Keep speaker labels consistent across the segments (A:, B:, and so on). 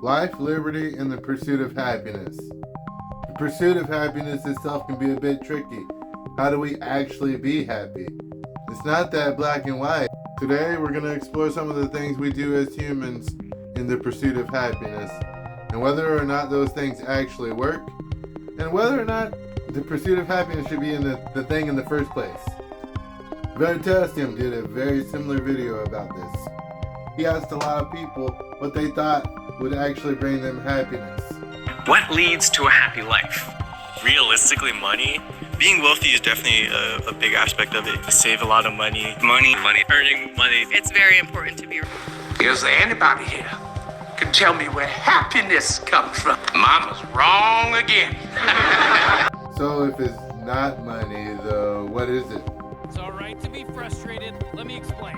A: Life, liberty, and the pursuit of happiness. The pursuit of happiness itself can be a bit tricky. How do we actually be happy? It's not that black and white. Today we're going to explore some of the things we do as humans in the pursuit of happiness, and whether or not those things actually work, and whether or not the pursuit of happiness should be in the thing in the first place. Veritasium did a very similar video about this. He asked a lot of people what they thought would actually bring them happiness.
B: What leads to a happy life?
C: Realistically, money. Being wealthy is definitely a big aspect of it. Save a lot of money.
B: Money, earning money.
D: It's very important to be.
E: Is there anybody here can tell me where happiness comes from? Mama's wrong again.
A: So if it's not money, though, what is it?
F: It's all right to be frustrated. Let me explain.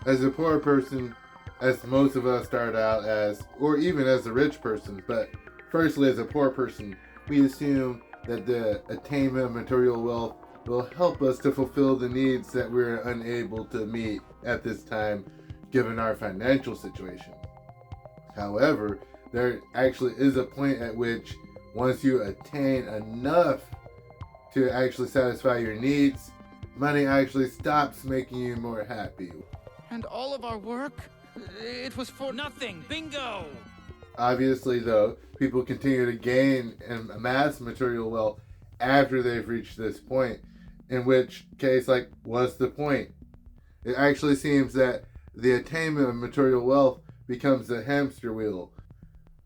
A: As a poor person, as most of us start out as, or even as a rich person, but firstly as a poor person, we assume that the attainment of material wealth will help us to fulfill the needs that we're unable to meet at this time, given our financial situation. However, there actually is a point at which once you attain enough to actually satisfy your needs, money actually stops making you more happy.
F: And all of our work, it was for nothing. Bingo!
A: Obviously, though, people continue to gain and amass material wealth after they've reached this point, in which case, like, what's the point? It actually seems that the attainment of material wealth becomes a hamster wheel.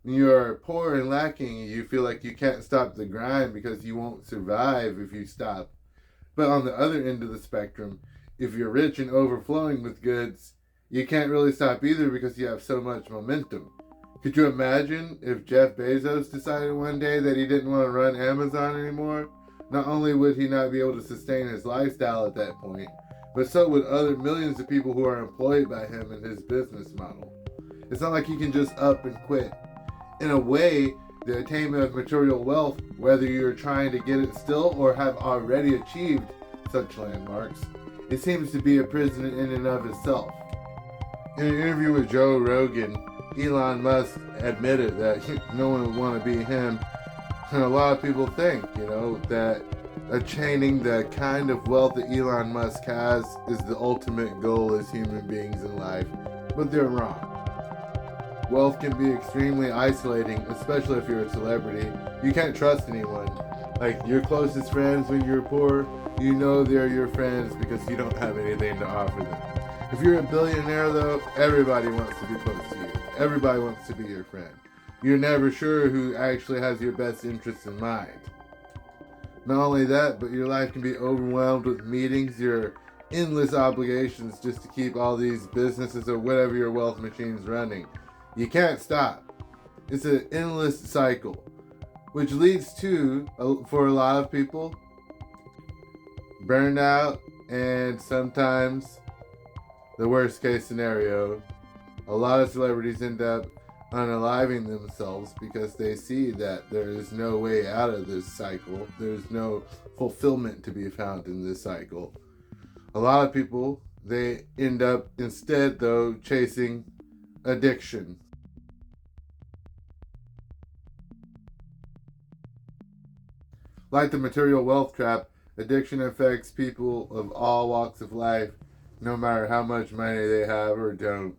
A: When you are poor and lacking, you feel like you can't stop the grind because you won't survive if you stop. But on the other end of the spectrum, if you're rich and overflowing with goods, you can't really stop either because you have so much momentum. Could you imagine if Jeff Bezos decided one day that he didn't want to run Amazon anymore? Not only would he not be able to sustain his lifestyle at that point, but so would other millions of people who are employed by him in his business model. It's not like you can just up and quit. In a way, the attainment of material wealth, whether you're trying to get it still or have already achieved such landmarks, it seems to be a prison in and of itself. In an interview with Joe Rogan, Elon Musk admitted that no one would want to be him. And a lot of people think, that attaining the kind of wealth that Elon Musk has is the ultimate goal as human beings in life. But they're wrong. Wealth can be extremely isolating, especially if you're a celebrity. You can't trust anyone. Like, your closest friends when you're poor, you know they're your friends because you don't have anything to offer them. If you're a billionaire, though, everybody wants to be close to you. Everybody wants to be your friend. You're never sure who actually has your best interests in mind. Not only that, but your life can be overwhelmed with meetings, your endless obligations just to keep all these businesses or whatever your wealth machine's running. You can't stop. It's an endless cycle, which leads to, for a lot of people, burnout, and sometimes the worst case scenario, a lot of celebrities end up unaliving themselves because they see that there is no way out of this cycle. There's no fulfillment to be found in this cycle. A lot of people, they end up instead, though, chasing addiction. Like the material wealth trap, addiction affects people of all walks of life, no matter how much money they have or don't.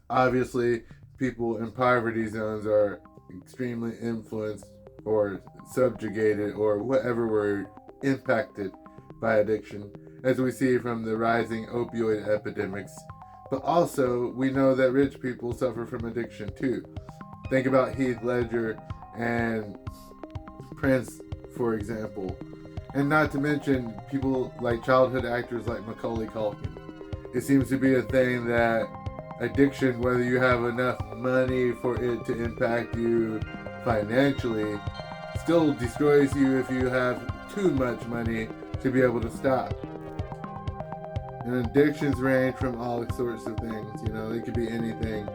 A: Obviously, people in poverty zones are extremely influenced or subjugated or whatever word impacted by addiction, as we see from the rising opioid epidemics. But also, we know that rich people suffer from addiction too. Think about Heath Ledger and Prince, for example. And not to mention people like childhood actors like Macaulay Culkin. It seems to be a thing that addiction, whether you have enough money for it to impact you financially, still destroys you if you have too much money to be able to stop. And addictions range from all sorts of things. They could be anything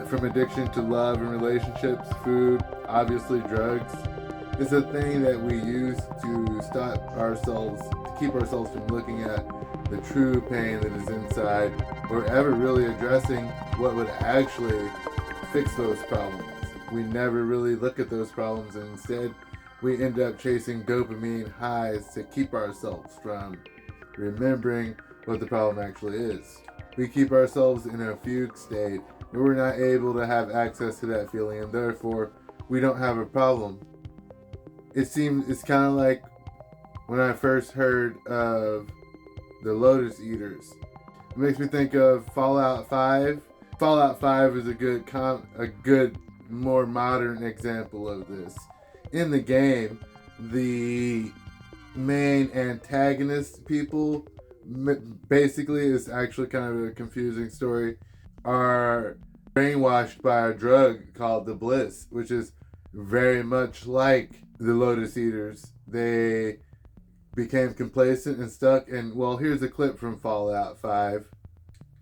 A: from addiction to love and relationships, food, obviously drugs. It's a thing that we use to stop ourselves, to keep ourselves from looking at the true pain that is inside, or ever really addressing what would actually fix those problems. We never really look at those problems, and instead we end up chasing dopamine highs to keep ourselves from remembering what the problem actually is. We keep ourselves in a fugue state where we're not able to have access to that feeling, and therefore we don't have a problem. It's kind of like when I first heard of the Lotus Eaters. It makes me think of Fallout 5. Fallout 5 is a good, more modern example of this. In the game, the main antagonist people, basically, is actually kind of a confusing story, are brainwashed by a drug called the Bliss, which is very much like the Lotus Eaters. They became complacent and stuck, and well, here's a clip from Fallout 5.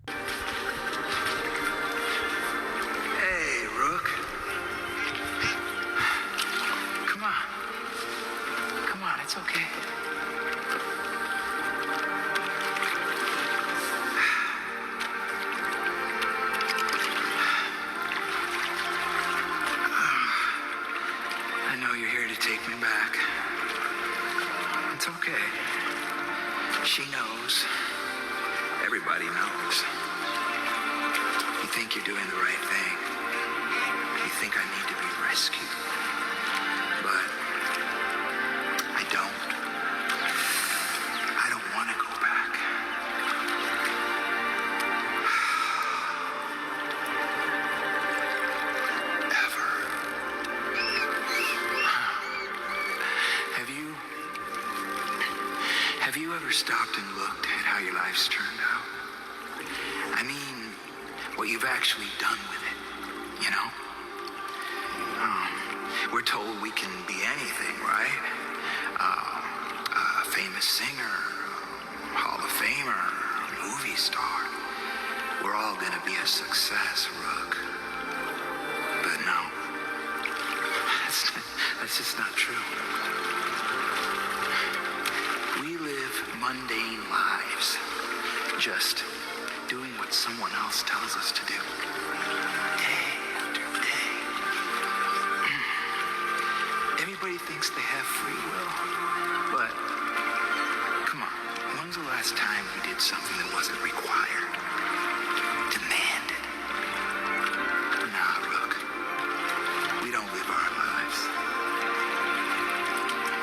E: Hey, Rook. Come on, it's okay. I know you're here to take me back. It's okay. She knows. Everybody knows. You think you're doing the right thing. You think I need to be rescued. But I don't. I don't want to go back. Ever. Have you ever stopped and looked at how your life's turned out? I mean, what you've actually done with it, you know? We're told we can be anything, right? A famous singer, Hall of Famer, movie star. We're all gonna be a success, Rook. But no, that's just not true. We live mundane lives, just doing what someone else tells us to do. Day after day. Everybody thinks they have free will, but come on, when's the last time we did something that wasn't required? Demanded? Nah, Rook. We don't live our lives.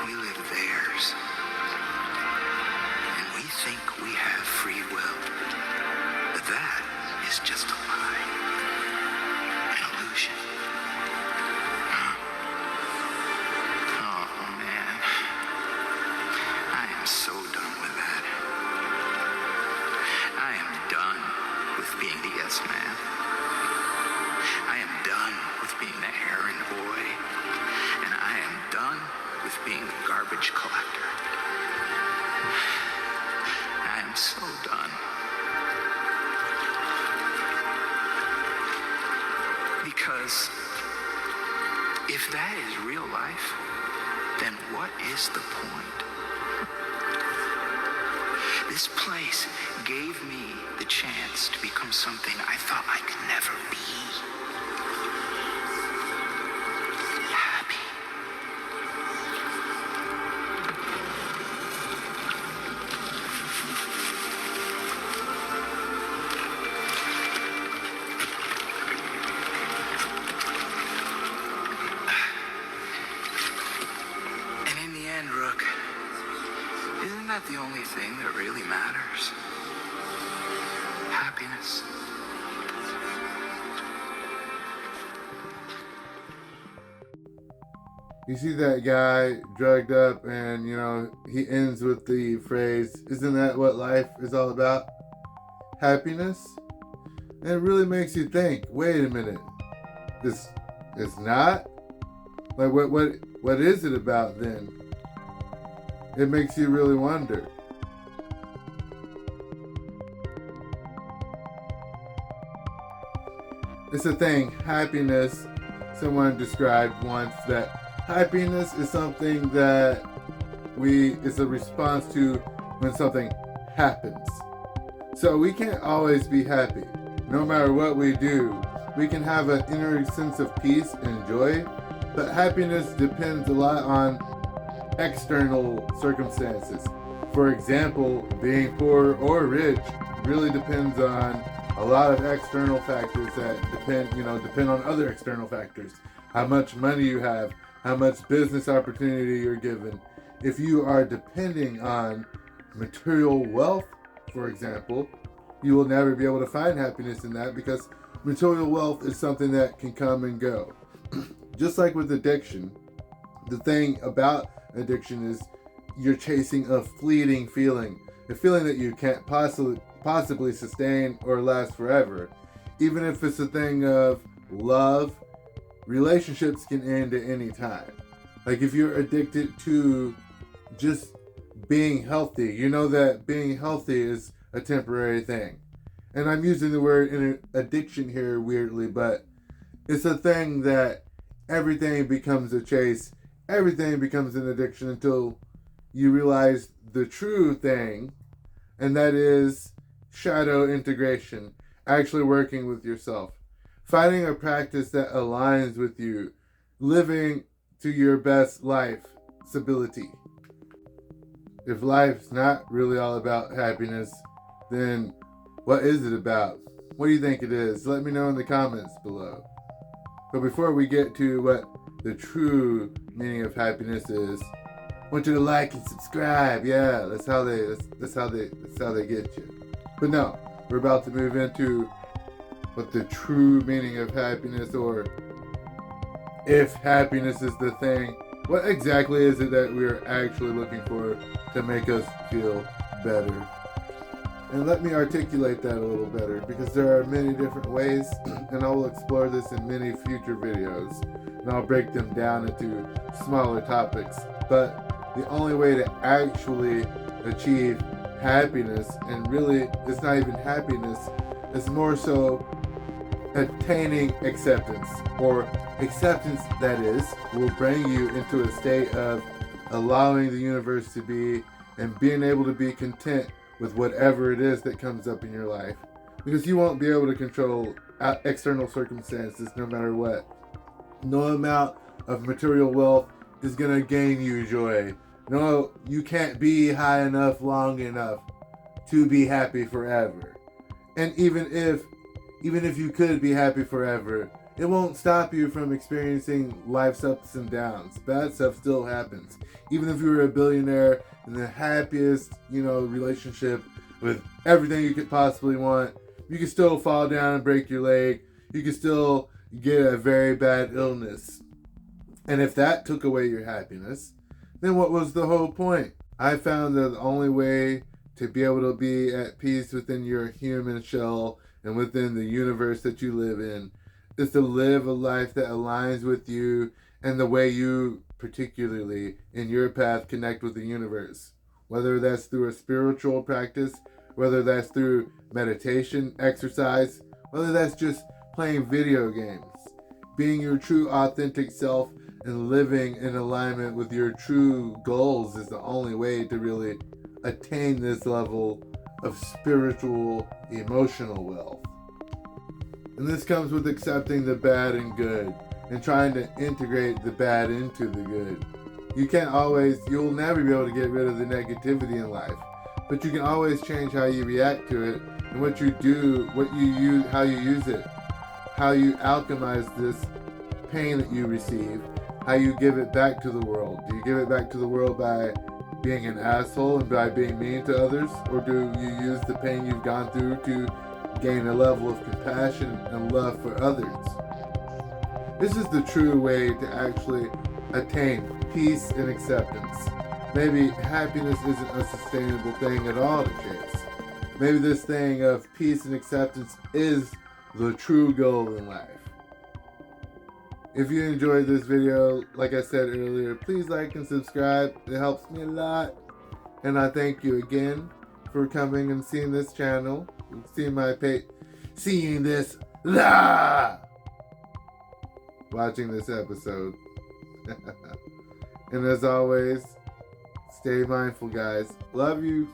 E: We live theirs. We think we have free will, but that is just a lie, an illusion. Oh man, I am so done with that. I am done with being the yes man. I am done with being the errand boy, and I am done with being the garbage collector. I'm so done. Because if that is real life, then what is the point? This place gave me the chance to become something I thought I could never be. Happy. Rook, isn't that the only thing that really matters? Happiness.
A: You see that guy drugged up, and he ends with the phrase, "Isn't that what life is all about? Happiness?" And it really makes you think, wait a minute, it's not? Like what is it about then? It makes you really wonder. It's a thing, happiness. Someone described once that happiness is something that it's a response to when something happens. So we can't always be happy. No matter what we do, we can have an inner sense of peace and joy, but happiness depends a lot on external circumstances. For example, being poor or rich really depends on a lot of external factors that depend on other external factors. How much money you have, how much business opportunity you're given. If you are depending on material wealth, for example, you will never be able to find happiness in that, because material wealth is something that can come and go. Just like with addiction, the thing about addiction is you're chasing a fleeting feeling, a feeling that you can't possibly sustain or last forever. Even if it's a thing of love, relationships can end at any time. Like if you're addicted to just being healthy, you know that being healthy is a temporary thing. And I'm using the word addiction here weirdly, but it's a thing that everything becomes a chase, everything becomes an addiction until you realize the true thing, and that is shadow integration, actually working with yourself, finding a practice that aligns with you, living to your best life stability. If life's not really all about happiness, then what is it about? What do you think it is? Let me know in the comments below. But before we get to what the true meaning of happiness is, I want you to like and subscribe. Yeah, that's how they get you. But no, we're about to move into what the true meaning of happiness, or if happiness is the thing, what exactly is it that we're actually looking for to make us feel better? And let me articulate that a little better, because there are many different ways, and I will explore this in many future videos, and I'll break them down into smaller topics. But the only way to actually achieve happiness, and really it's not even happiness, it's more so attaining acceptance, or acceptance, that is, will bring you into a state of allowing the universe to be and being able to be content with whatever it is that comes up in your life, because you won't be able to control external circumstances no matter what. No amount of material wealth is going to gain you joy. No, you can't be high enough long enough to be happy forever. And even if you could be happy forever, it won't stop you from experiencing life's ups and downs. Bad stuff still happens. Even if you were a billionaire in the happiest, relationship with everything you could possibly want, you can still fall down and break your leg. You can still get a very bad illness. And if that took away your happiness, then what was the whole point? I found that the only way to be able to be at peace within your human shell and within the universe that you live in is to live a life that aligns with you and the way you, particularly in your path, connect with the universe. Whether that's through a spiritual practice, whether that's through meditation, exercise, whether that's just playing video games. Being your true authentic self and living in alignment with your true goals is the only way to really attain this level of spiritual, emotional wealth. And this comes with accepting the bad and good and trying to integrate the bad into the good. You'll never be able to get rid of the negativity in life, but you can always change how you react to it and what you do, what you use, how you use it, how you alchemize this pain that you receive, how you give it back to the world. Do you give it back to the world by being an asshole and by being mean to others, or do you use the pain you've gone through to gain a level of compassion and love for others? This is the true way to actually attain peace and acceptance. Maybe happiness isn't a sustainable thing at all to chase. Maybe this thing of peace and acceptance is the true goal in life. If you enjoyed this video, like I said earlier, please like and subscribe. It helps me a lot. And I thank you again for coming and seeing this channel, seeing my page, seeing this, watching this episode. And as always, stay mindful, guys. Love you.